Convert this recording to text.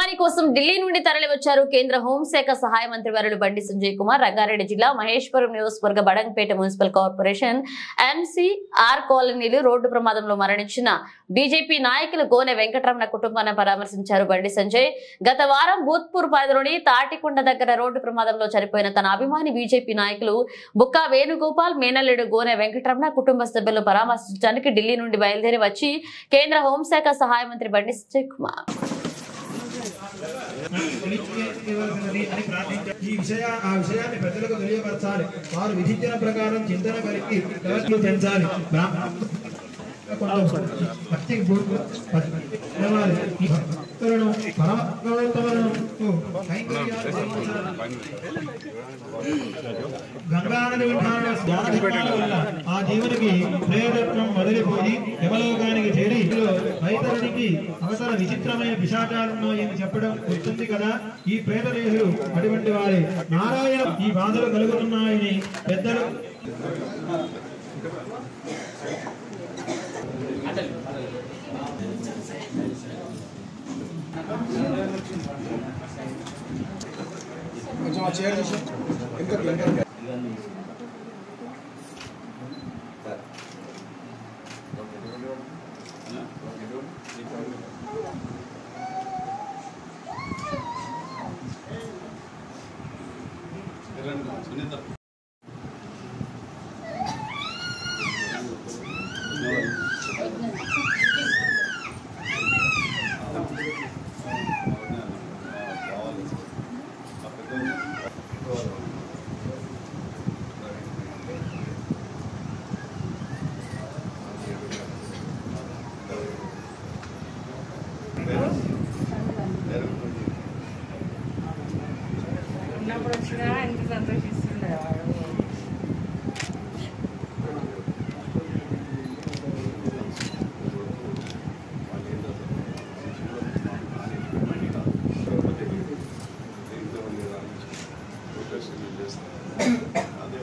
అభిమాని కోసం ఢిల్లీ నుండి తరలివచ్చారు కేంద్ర హోంశాఖ సహాయ మంత్రి వర్యులు బండి సంజయ్ కుమార్. రంగారెడ్డి జిల్లా మహేశ్వరం నియోజకవర్గ బడంగపేట మున్సిపల్ కార్పొరేషన్ ఎంసీఆర్ కాలనీలు రోడ్డు ప్రమాదంలో మరణించిన బీజేపీ నాయకులు గోనె వెంకటరమణ కుటుంబాన్ని పరామర్శించారు బండి సంజయ్. గత వారం భూత్పూర్ పరిధిలోని తాటికొండ దగ్గర రోడ్డు ప్రమాదంలో చనిపోయిన తన అభిమాని బీజేపీ నాయకులు బుక్కా వేణుగోపాల్ మేనల్లుడు గోనె వెంకటరమణ కుటుంబ సభ్యులు పరామర్శించడానికి ఢిల్లీ నుండి బయలుదేరి వచ్చి కేంద్ర హోంశాఖ సహాయ మంత్రి బండి సంజయ్ కుమార్ ఈ విషయాన్ని ప్రజలకు తెలియపరచాలి. వారు విధించిన ప్రకారం చింతన కలిగి పెంచాలి. గంగానది వల్ల ఆ జీవునికి ప్రేరత్వం వదిలిపోయి యమలోకానికి చేరి రైతులకి అవసర విచిత్రమైన పిశాచాలను అని చెప్పడం గుర్తుంది కదా. ఈ ప్రేతదేహులు అటువంటి వారి నారాయణ ఈ బాధలు కలుగుతున్నాయని పెద్దలు ఉన్నప్పుడు వచ్చినా ఎంత సంతోషిస్తుండే వాడు. అదే